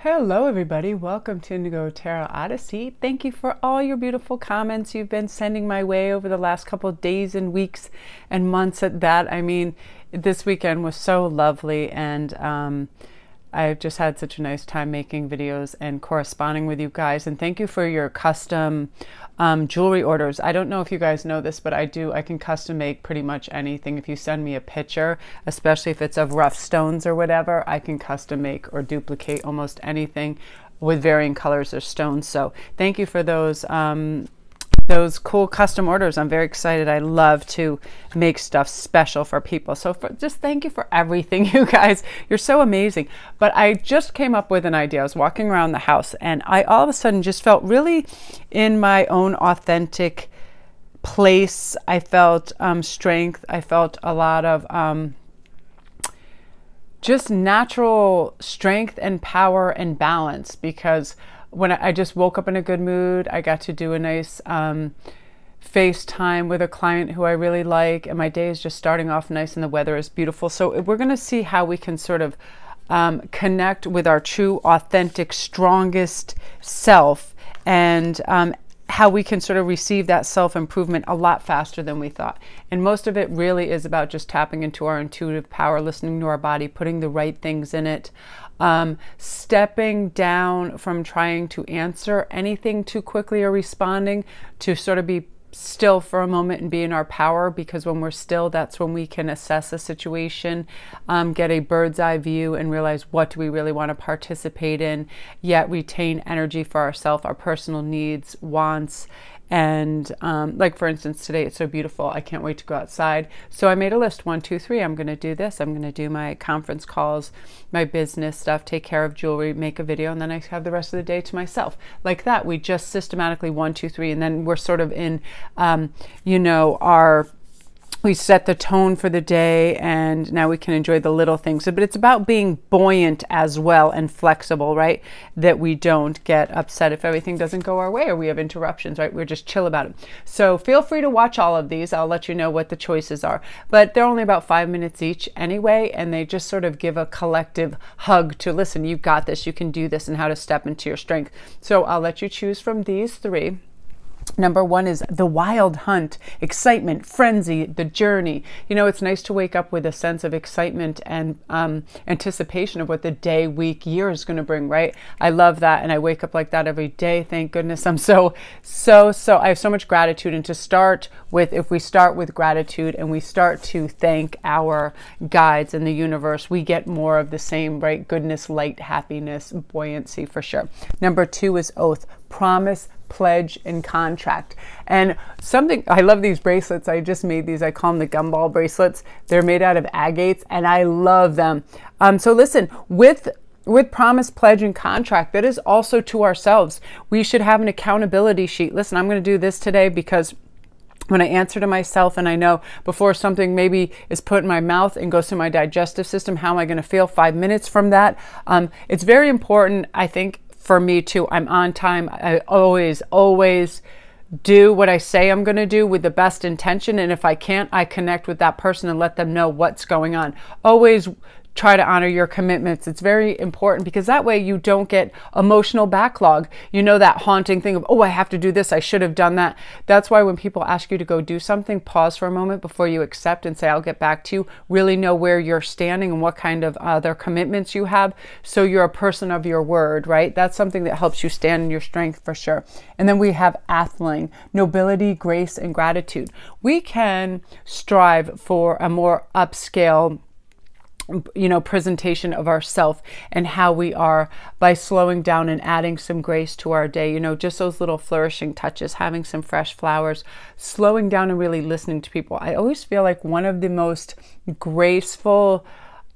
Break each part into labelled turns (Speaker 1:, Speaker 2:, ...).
Speaker 1: Hello everybody, welcome to Indigo Tarot Odyssey. Thank you for all your beautiful comments you've been sending my way over the last couple of days and weeks and months at that. I mean, this weekend was so lovely, and I've just had such a nice time making videos and corresponding with you guys. And thank you for your custom jewelry orders. I don't know if you guys know this, but I can custom make pretty much anything. If you send me a picture, especially if it's of rough stones or whatever, I can custom make or duplicate almost anything with varying colors or stones. So thank you for those cool custom orders. I'm very excited. I love to make stuff special for people. So just thank you for everything, you guys. You're so amazing. But I just came up with an idea. I was walking around the house and I all of a sudden just felt really in my own authentic place. I felt strength. I felt a lot of just natural strength and power and balance, because when I just woke up in a good mood, I got to do a nice FaceTime with a client who I really like, and my day is just starting off nice and the weather is beautiful. So we're going to see how we can sort of connect with our true, authentic, strongest self, and how we can sort of receive that self-improvement a lot faster than we thought. And most of it really is about just tapping into our intuitive power, listening to our body, putting the right things in it, stepping down from trying to answer anything too quickly or responding, to sort of be still for a moment and be in our power, because when we're still, that's when we can assess a situation, get a bird's eye view, and realize what do we really want to participate in, yet retain energy for ourselves, our personal needs, wants. And like for instance, today it's so beautiful, I can't wait to go outside. So I made a list, 1, 2, 3. I'm going to do this. I'm going to do my conference calls, my business stuff, take care of jewelry, make a video, and then I have the rest of the day to myself. Like that, we just systematically 1, 2, 3, and then we're sort of in, we set the tone for the day, and now we can enjoy the little things. But it's about being buoyant as well and flexible, right? That we don't get upset if everything doesn't go our way or we have interruptions, right? We're just chill about it. So feel free to watch all of these. I'll let you know what the choices are. But they're only about 5 minutes each anyway, and they just sort of give a collective hug to, listen, you've got this, you can do this, and how to step into your strength. So I'll let you choose from these 3. Number 1 is the wild hunt, excitement, frenzy, the journey. You know, it's nice to wake up with a sense of excitement and anticipation of what the day, week, year is going to bring, right? I love that, and I wake up like that every day. Thank goodness. I'm so I have so much gratitude. And to start with, if we start with gratitude and we start to thank our guides in the universe, we get more of the same, right? Goodness, light, happiness, buoyancy, for sure. Number 2 is oath, promise, pledge, and contract. And something, I love these bracelets. I just made these. I call them the gumball bracelets. They're made out of agates, and I love them. So listen, with promise, pledge, and contract, that is also to ourselves. We should have an accountability sheet. Listen, I'm going to do this today because when I answer to myself, and I know before something maybe is put in my mouth and goes through my digestive system, how am I going to feel 5 minutes from that? It's very important, I think, for me too. I'm on time. I always do what I say I'm going to do with the best intention. And if I can't, I connect with that person and let them know what's going on. Always try to honor your commitments. It's very important, because that way you don't get emotional backlog. You know, that haunting thing of, oh, I have to do this, I should have done that. That's why when people ask you to go do something, pause for a moment before you accept and say, I'll get back to you. Really know where you're standing and what kind of other commitments you have, so you're a person of your word, right? That's something that helps you stand in your strength, for sure. And then we have attaining, nobility, grace, and gratitude. We can strive for a more upscale, presentation of ourself and how we are, by slowing down and adding some grace to our day. Just those little flourishing touches, having some fresh flowers, slowing down and really listening to people. I always feel like one of the most graceful,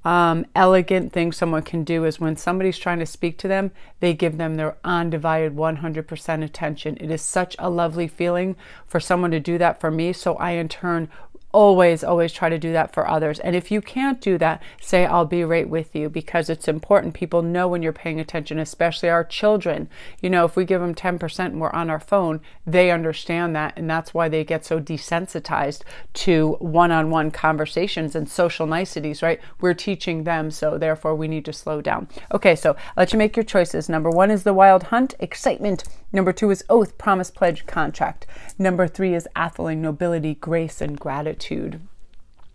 Speaker 1: elegant things someone can do is when somebody's trying to speak to them, they give them their undivided 100% attention. It is such a lovely feeling for someone to do that for me. So I, in turn, always try to do that for others. And if you can't do that, say, I'll be right with you, because it's important. People know when you're paying attention, especially our children. You know, if we give them 10% and we're on our phone, they understand that. And that's why they get so desensitized to one-on-one conversations and social niceties, right? We're teaching them, so therefore we need to slow down. Okay, so I'll let you make your choices. Number 1 is the wild hunt, excitement. Number 2 is oath, promise, pledge, contract. Number 3 is attaining, nobility, grace, and gratitude.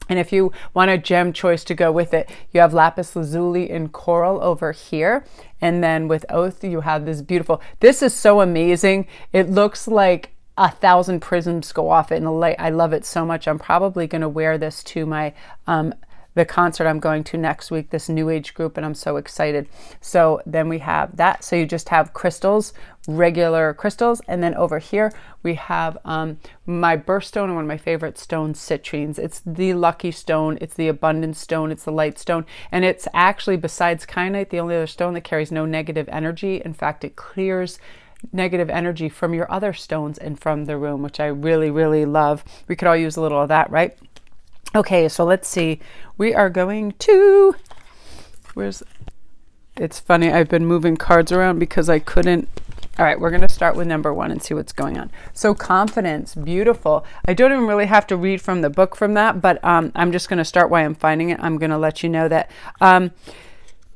Speaker 1: And if you want a gem choice to go with it, you have lapis lazuli and coral over here. And then with oath, you have this beautiful, this is so amazing. It looks like 1,000 prisms go off in the light. I love it so much. I'm probably going to wear this to my the concert I'm going to next week, this New Age group, and I'm so excited. So then we have that. So you just have crystals, regular crystals, and then over here we have my birthstone and one of my favorite stones, citrines. It's the lucky stone, it's the abundance stone, it's the light stone, and it's actually, besides kyanite, the only other stone that carries no negative energy. In fact, it clears negative energy from your other stones and from the room, which I really love. We could all use a little of that, right? Okay, so let's see. We are going to, it's funny, I've been moving cards around because I couldn't. All right, we're going to start with number 1 and see what's going on. So confidence, beautiful. I don't even really have to read from the book from that, but I'm just going to start while I'm finding it. I'm going to let you know that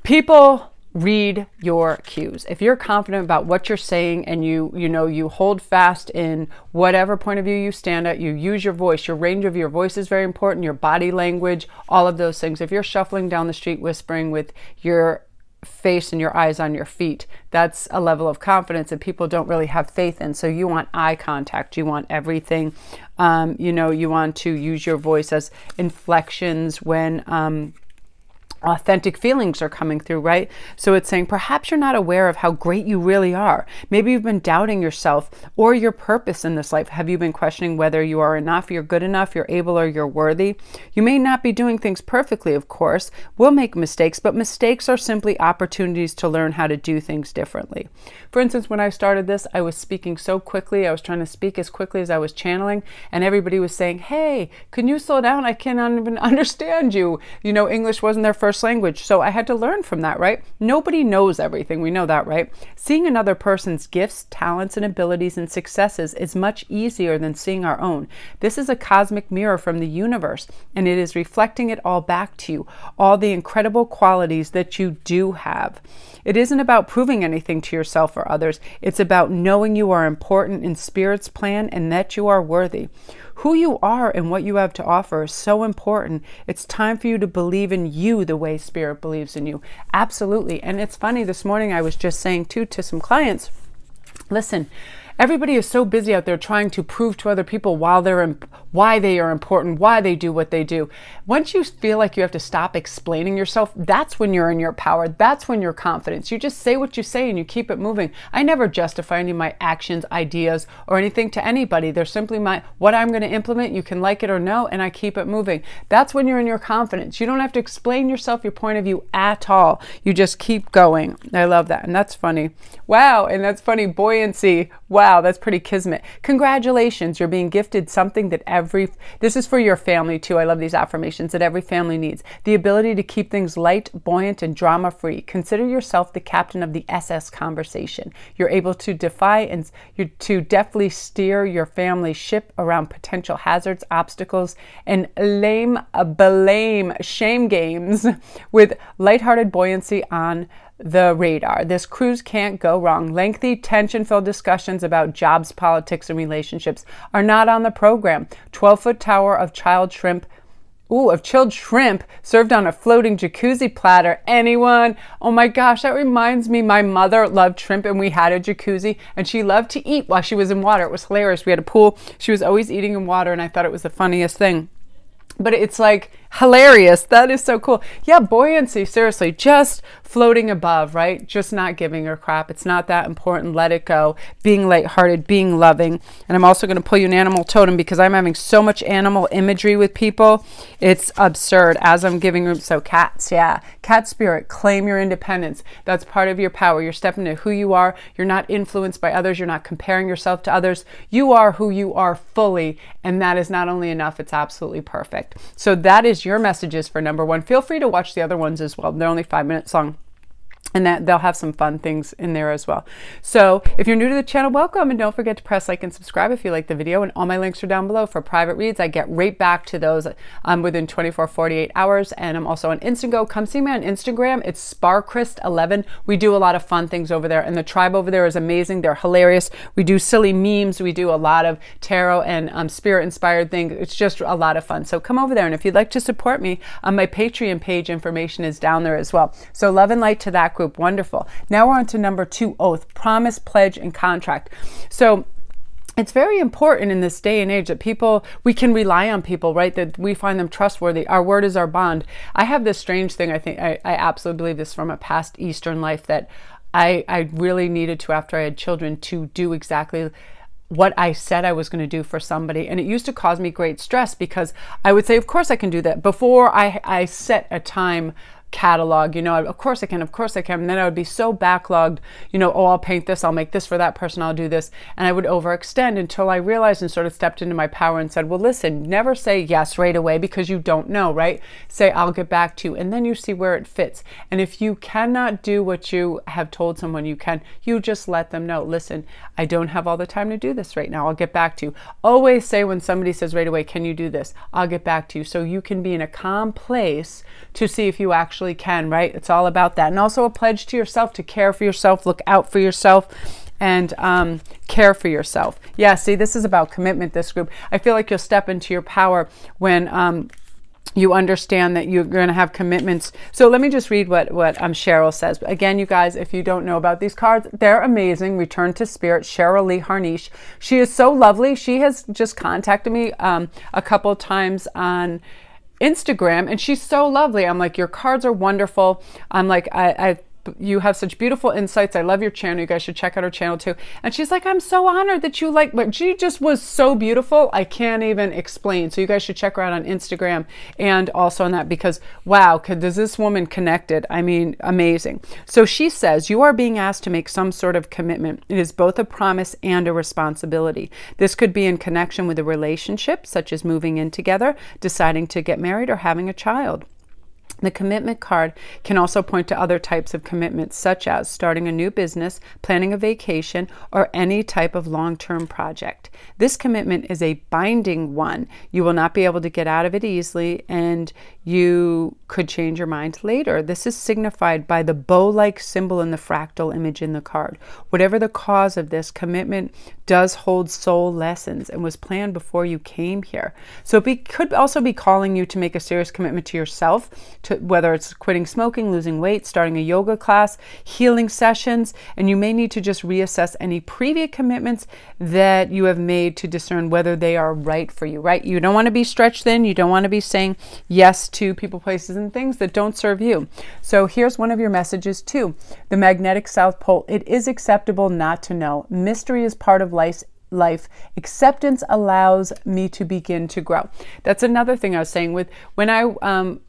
Speaker 1: people read your cues. If you're confident about what you're saying and you hold fast in whatever point of view you stand at, you use your voice. Your range of your voice is very important, your body language, all of those things. If you're shuffling down the street whispering with your face and your eyes on your feet, that's a level of confidence that people don't really have faith in. So you want eye contact, you want everything, you want to use your voice as inflections when authentic feelings are coming through, right? So it's saying perhaps you're not aware of how great you really are. Maybe you've been doubting yourself or your purpose in this life. Have you been questioning whether you are enough, you're good enough, you're able, or you're worthy? You may not be doing things perfectly, of course. We'll make mistakes, but mistakes are simply opportunities to learn how to do things differently. For instance, when I started this, I was speaking so quickly. I was trying to speak as quickly as I was channeling, and everybody was saying, hey, can you slow down? I cannot even understand you. English wasn't their first language. So I had to learn from that, right? Nobody knows everything. We know that, right? Seeing another person's gifts, talents, and abilities and successes is much easier than seeing our own. This is a cosmic mirror from the universe, and it is reflecting it all back to you, all the incredible qualities that you do have. It isn't about proving anything to yourself or others. It's about knowing you are important in Spirit's plan and that you are worthy. Who you are and what you have to offer is so important. It's time for you to believe in you the way Spirit believes in you. Absolutely. And it's funny, this morning I was just saying to some clients, listen, everybody is so busy out there trying to prove to other people why they are important, why they do what they do. Once you feel like you have to stop explaining yourself, that's when you're in your power. That's when you're confident. You just say what you say and you keep it moving. I never justify any of my actions, ideas, or anything to anybody. They're simply what I'm going to implement. You can like it or no, and I keep it moving. That's when you're in your confidence. You don't have to explain yourself, your point of view at all. You just keep going. I love that. And that's funny. Wow. And that's funny. Buoyancy. Wow. That's pretty kismet. Congratulations. You're being gifted something that this is for your family too. I love these affirmations that every family needs. The ability to keep things light, buoyant, and drama-free. Consider yourself the captain of the SS conversation. You're able to defy and to deftly steer your family ship around potential hazards, obstacles, and blame, shame games with lighthearted buoyancy on the radar. This cruise can't go wrong. Lengthy, tension-filled discussions about jobs, politics, and relationships are not on the program. 12-foot tower of chilled shrimp served on a floating jacuzzi platter. Anyone? Oh my gosh, that reminds me, my mother loved shrimp and we had a jacuzzi and she loved to eat while she was in water. It was hilarious. We had a pool. She was always eating in water and I thought it was the funniest thing. but it's like hilarious. That is so cool. Yeah, buoyancy, seriously, just floating above, right? Just not giving a crap. It's not that important. Let it go. Being lighthearted, being loving. And I'm also going to pull you an animal totem because I'm having so much animal imagery with people. It's absurd as I'm giving room. So cats, yeah. Cat spirit, claim your independence. That's part of your power. You're stepping into who you are. You're not influenced by others. You're not comparing yourself to others. You are who you are fully. And that is not only enough, it's absolutely perfect. So that is your messages for number 1. Feel free to watch the other ones as well. They're only 5 minutes long. And that they'll have some fun things in there as well. So if you're new to the channel, welcome. And don't forget to press like and subscribe if you like the video. And all my links are down below for private reads. I get right back to those within 24, 48 hours. And I'm also on Instantgo. Come see me on Instagram. It's Sparkrist11. We do a lot of fun things over there. And the tribe over there is amazing. They're hilarious. We do silly memes. We do a lot of tarot and spirit-inspired things. It's just a lot of fun. So come over there. And if you'd like to support me, my Patreon page information is down there as well. So love and light to that group. Wonderful. Now we're on to number 2, oath, promise, pledge, and contract. So it's very important in this day and age that we can rely on people, right? That we find them trustworthy. Our word is our bond. I have this strange thing. I absolutely believe this from a past Eastern life that I really needed to, after I had children, to do exactly what I said I was going to do for somebody. And it used to cause me great stress because I would say, of course I can do that. Before I set a time catalog, of course I can, and then I would be so backlogged, oh, I'll paint this, I'll make this for that person, I'll do this, and I would overextend until I realized and sort of stepped into my power and said, well, listen, never say yes right away because you don't know, right? Say, I'll get back to you, and then you see where it fits. And if you cannot do what you have told someone you just let them know, listen, I don't have all the time to do this right now, I'll get back to you. Always say when somebody says right away, can you do this? I'll get back to you, so you can be in a calm place to see if you actually can, right? It's all about that. And also a pledge to yourself to care for yourself, look out for yourself, and care for yourself. Yeah, see, this is about commitment, this group. I feel like you'll step into your power when you understand that you're going to have commitments. So let me just read what Cheryl says. Again, you guys, if you don't know about these cards, they're amazing. Return to Spirit, Cheryl Lee Harnish. She is so lovely. She has just contacted me a couple times on Instagram, and she's so lovely. I'm like, your cards are wonderful. I'm like, you have such beautiful insights. I love your channel. You guys should check out her channel too. And she's like, I'm so honored that you like, but she just was so beautiful. I can't even explain. So you guys should check her out on Instagram and also on that, because wow, does this woman connected? I mean, amazing. So she says, you are being asked to make some sort of commitment. It is both a promise and a responsibility. This could be in connection with a relationship, such as moving in together, deciding to get married, or having a child. The commitment card can also point to other types of commitments, such as starting a new business, planning a vacation, or any type of long-term project. This commitment is a binding one. You will not be able to get out of it easily, and you could change your mind later. This is signified by the bow-like symbol in the fractal image in the card. Whatever the cause of this, commitment does hold soul lessons and was planned before you came here. So it could also be calling you to make a serious commitment to yourself, whether it's quitting smoking, losing weight, starting a yoga class, healing sessions, and you may need to just reassess any previous commitments that you have made to discern whether they are right for you, right? You don't want to be stretched thin. You don't want to be saying yes to people, places, and things that don't serve you. So here's one of your messages too. The magnetic South Pole. It is acceptable not to know. Mystery is part of life. Acceptance allows me to begin to grow. That's another thing I was saying with when I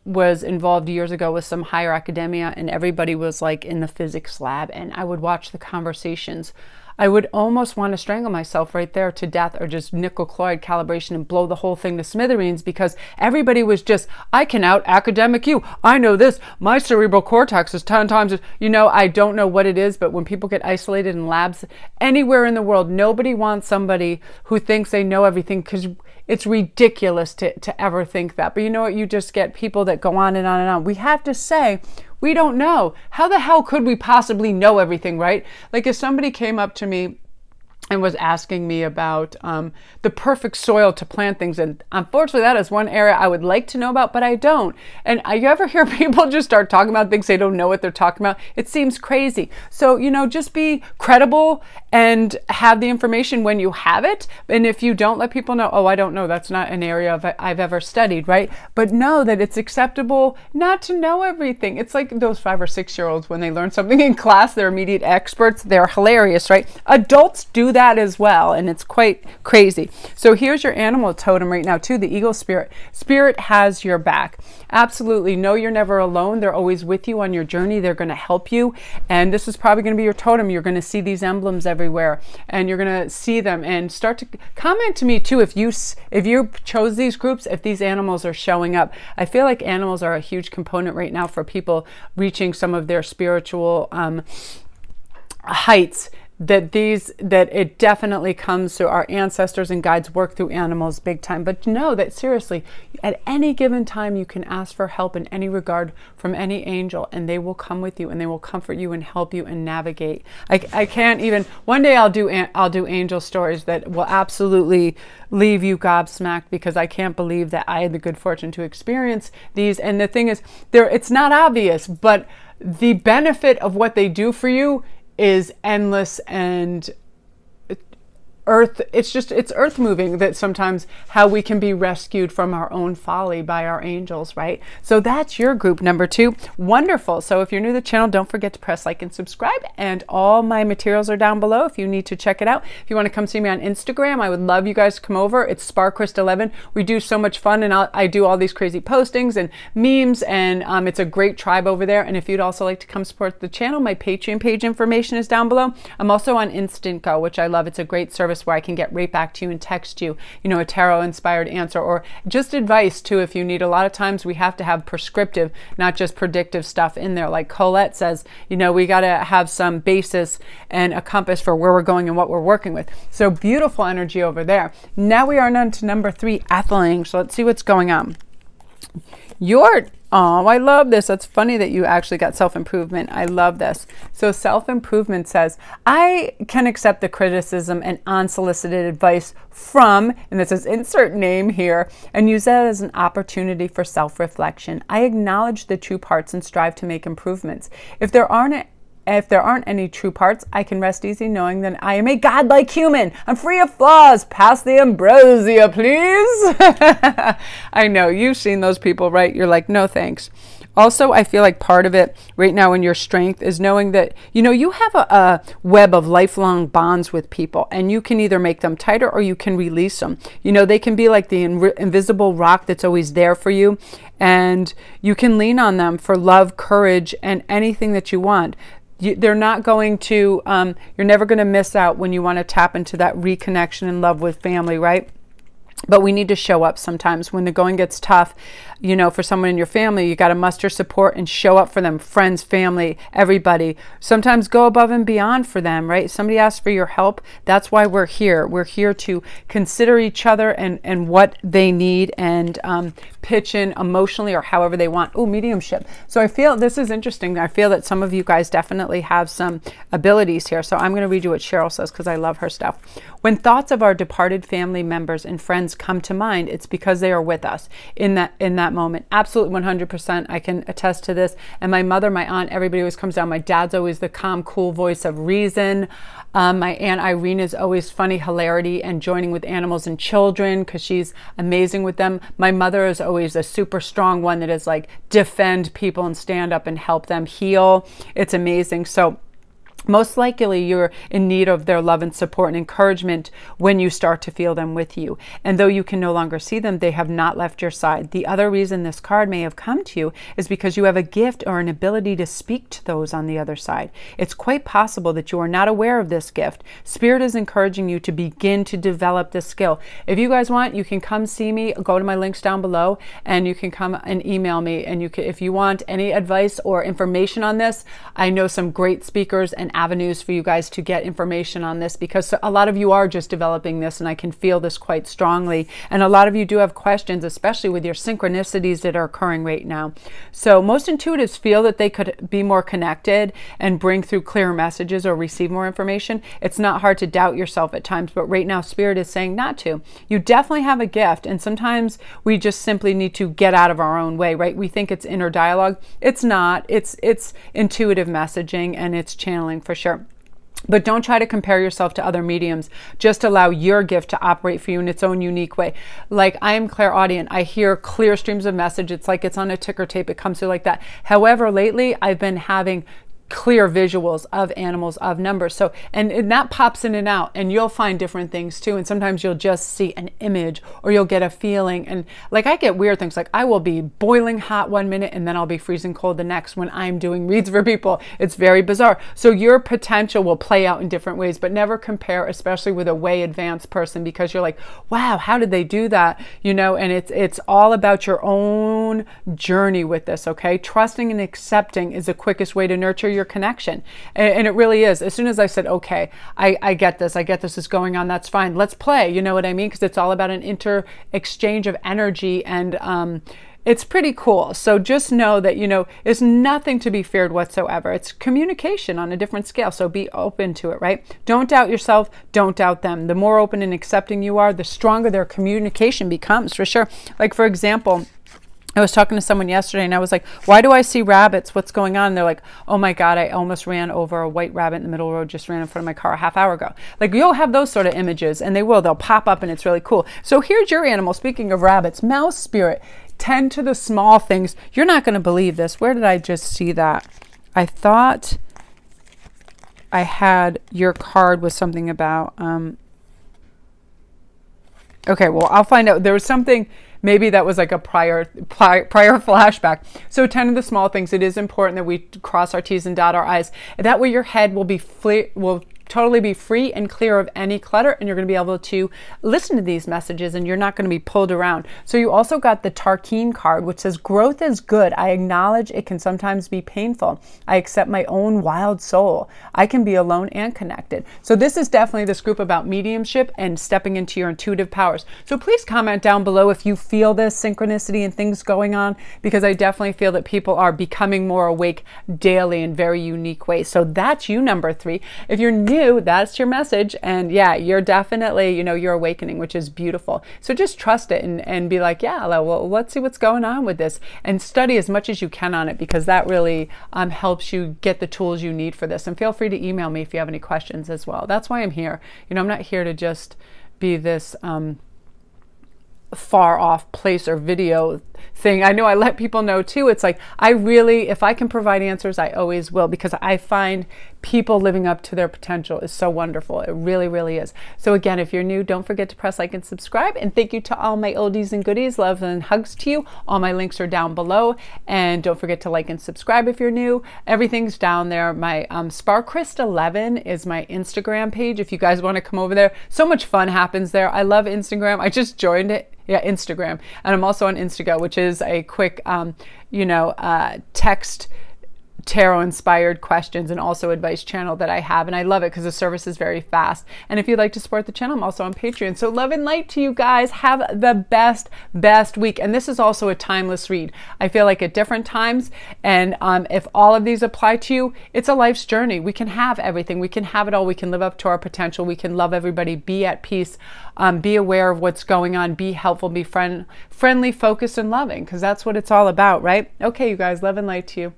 Speaker 1: was involved years ago with some higher academia, and everybody was like in the physics lab, and I would watch the conversations. I would almost want to strangle myself right there to death, or just nickel chloride calibration and blow the whole thing to smithereens, because everybody was just, I can out academic you. I know this. My cerebral cortex is 10 times, I don't know what it is, but when people get isolated in labs anywhere in the world, nobody wants somebody who thinks they know everything, because it's ridiculous to ever think that. But you know what? You just get people that go on and on and on. We have to say, we don't know. How the hell could we possibly know everything, right? Like if somebody came up to me and was asking me about the perfect soil to plant things in. Unfortunately, that is one area I would like to know about, but I don't. And you ever hear people just start talking about things they don't know what they're talking about? It seems crazy. So, just be credible and have the information when you have it. And if you don't, let people know, oh, I don't know. That's not an area I've ever studied, right? But know that it's acceptable not to know everything. It's like those 5 or 6 year olds when they learn something in class, they're immediate experts. They're hilarious, right? Adults do that as well, and it's quite crazy. So here's your animal totem right now too, the eagle spirit. Spirit has your back. Absolutely. Know you're never alone. They're always with you on your journey. They're going to help you. And this is probably going to be your totem. You're going to see these emblems everywhere, and you're going to see them and start to comment to me too if you chose these groups, if these animals are showing up. I feel like animals are a huge component right now for people reaching some of their spiritual heights. That it definitely comes to our ancestors and guides work through animals big time. But know that seriously, at any given time, you can ask for help in any regard from any angel, and they will come with you and they will comfort you and help you and navigate. I can't even, one day I'll do angel stories that will absolutely leave you gobsmacked, because I can't believe that I had the good fortune to experience these. And the thing is, it's not obvious, but the benefit of what they do for you is endless, and it's earth moving, that sometimes how we can be rescued from our own folly by our angels, right? So that's your group number 2. Wonderful. So if you're new to the channel, don't forget to press like and subscribe, and all my materials are down below if you need to check it out. If you want to come see me on Instagram, I would love you guys to come over. It's sparkrist11. We do so much fun, and I do all these crazy postings and memes, and it's a great tribe over there. And if you'd also like to come support the channel, my Patreon page information is down below. I'm also on Instantgo, which I love. It's a great service where I can get right back to you and text you, a tarot inspired answer, or just advice too if you need. A lot of times we have to have prescriptive, not just predictive stuff in there. Like Colette says, we got to have some basis and a compass for where we're going and what we're working with. So beautiful energy over there. Now we are on to number 3, attaining. So let's see what's going on. Oh, I love this. That's funny that you actually got self-improvement. I love this. So self-improvement says, I can accept the criticism and unsolicited advice from, and this is insert name here, and use that as an opportunity for self-reflection. I acknowledge the true parts and strive to make improvements. If there aren't any true parts, I can rest easy knowing that I am a godlike human. I'm free of flaws. Pass the ambrosia, please. I know, you've seen those people, right? You're like, no thanks. Also, I feel like part of it right now in your strength is knowing that, you have a web of lifelong bonds with people, and you can either make them tighter or you can release them. They can be like the invisible rock that's always there for you, and you can lean on them for love, courage, and anything that you want. They're not going to, you're never going to miss out when you want to tap into that reconnection and love with family, right? But we need to show up sometimes when the going gets tough. For someone in your family, you got to muster support and show up for them. Friends, family, everybody. Sometimes go above and beyond for them, right? Somebody asks for your help. That's why we're here. We're here to consider each other and what they need, and pitch in emotionally or however they want. Oh, mediumship. So I feel this is interesting. I feel that some of you guys definitely have some abilities here. So I'm going to read you what Cheryl says, because I love her stuff. When thoughts of our departed family members and friends come to mind, it's because they are with us in that moment. Absolutely 100%. I can attest to this. And my mother, my aunt, everybody always comes down. My dad's always the calm, cool voice of reason. My Aunt Irene is always funny, hilarity, and joining with animals and children because she's amazing with them. My mother is always a super strong one that is like defend people and stand up and help them heal. It's amazing. So most likely you're in need of their love and support and encouragement when you start to feel them with you. And though you can no longer see them, they have not left your side. The other reason this card may have come to you is because you have a gift or an ability to speak to those on the other side. It's quite possible that you are not aware of this gift. Spirit is encouraging you to begin to develop this skill. If you guys want, you can come see me. Go to my links down below, and you can come and email me. And you can, if you want any advice or information on this, I know some great speakers and avenues for you guys to get information on this, because a lot of you are just developing this, and I can feel this quite strongly. And a lot of you do have questions, especially with your synchronicities that are occurring right now. So most intuitives feel that they could be more connected and bring through clearer messages or receive more information. It's not hard to doubt yourself at times, but right now Spirit is saying not to. You definitely have a gift, and sometimes we just simply need to get out of our own way, right? We think it's inner dialogue. It's not. It's intuitive messaging, and it's channeling for sure. But don't try to compare yourself to other mediums. Just allow your gift to operate for you in its own unique way. Like, I am clairaudient. I hear clear streams of message. It's like it's on a ticker tape. It comes through like that. However, lately I've been having clear visuals of animals, of numbers. So, and that pops in and out, and you'll find different things too. And sometimes you'll just see an image, or you'll get a feeling. And like, I get weird things, like I will be boiling hot one minute and then I'll be freezing cold the next when I'm doing reads for people. It's very bizarre. So your potential will play out in different ways, but never compare, especially with a way advanced person, because you're like, wow, how did they do that? You know, and it's all about your own journey with this. Okay. Trusting and accepting is the quickest way to nurture your connection. And it really is. As soon as I said, okay, I get this is going on, that's fine, let's play, you know what I mean? Because it's all about an exchange of energy, and it's pretty cool. So just know that, you know, it's nothing to be feared whatsoever. It's communication on a different scale. So be open to it, right? Don't doubt yourself. Don't doubt them. The more open and accepting you are, the stronger their communication becomes, for sure. Like, for example, I was talking to someone yesterday and I was like, why do I see rabbits? What's going on? And they're like, oh my God, I almost ran over a white rabbit in the middle of the road, just ran in front of my car a half hour ago. Like, you'll have those sort of images, and they'll pop up, and it's really cool. So here's your animal. Speaking of rabbits, mouse spirit, tend to the small things. You're not going to believe this. Where did I just see that? I thought I had your card with something about, okay, well, I'll find out. There was something, maybe that was like a prior flashback. So tend to the small things. It is important that we cross our T's and dot our I's. That way your head will totally be free and clear of any clutter, and you're going to be able to listen to these messages, and you're not going to be pulled around. So you also got the Tarkeen card, which says, growth is good. I acknowledge it can sometimes be painful. I accept my own wild soul. I can be alone and connected. So this is definitely this group about mediumship and stepping into your intuitive powers. So please comment down below if you feel this synchronicity and things going on, because I definitely feel that people are becoming more awake daily in very unique ways. So that's you, number 3. If you're new, that's your message, and yeah, you're definitely, you know, you're awakening, which is beautiful. So just trust it and be like, yeah, well, let's see what's going on with this, and study as much as you can on it, because that really helps you get the tools you need for this. And feel free to email me if you have any questions as well. That's why I'm here. You know, I'm not here to just be this far off place or video thing. I know I let people know too. It's like, I really, if I can provide answers, I always will, because I find people living up to their potential is so wonderful. It really, really is. So again, if you're new, don't forget to press like and subscribe. And thank you to all my oldies and goodies. Love and hugs to you. All my links are down below. And don't forget to like and subscribe if you're new. Everything's down there. My Sparkrist11 is my Instagram page. If you guys want to come over there, so much fun happens there. I love Instagram. I just joined it. Yeah, Instagram. And I'm also on Instantgo, which is a quick, text tarot inspired questions and also advice channel that I have, and I love it because the service is very fast. And if you'd like to support the channel, I'm also on Patreon. So love and light to you guys. Have the best week. And this is also a timeless read. I feel like at different times, and if all of these apply to you, it's a life's journey. We can have everything. We can have it all. We can live up to our potential. We can love everybody, be at peace, be aware of what's going on, be helpful, be friendly, focused, and loving, because that's what it's all about, right? Okay, you guys, love and light to you.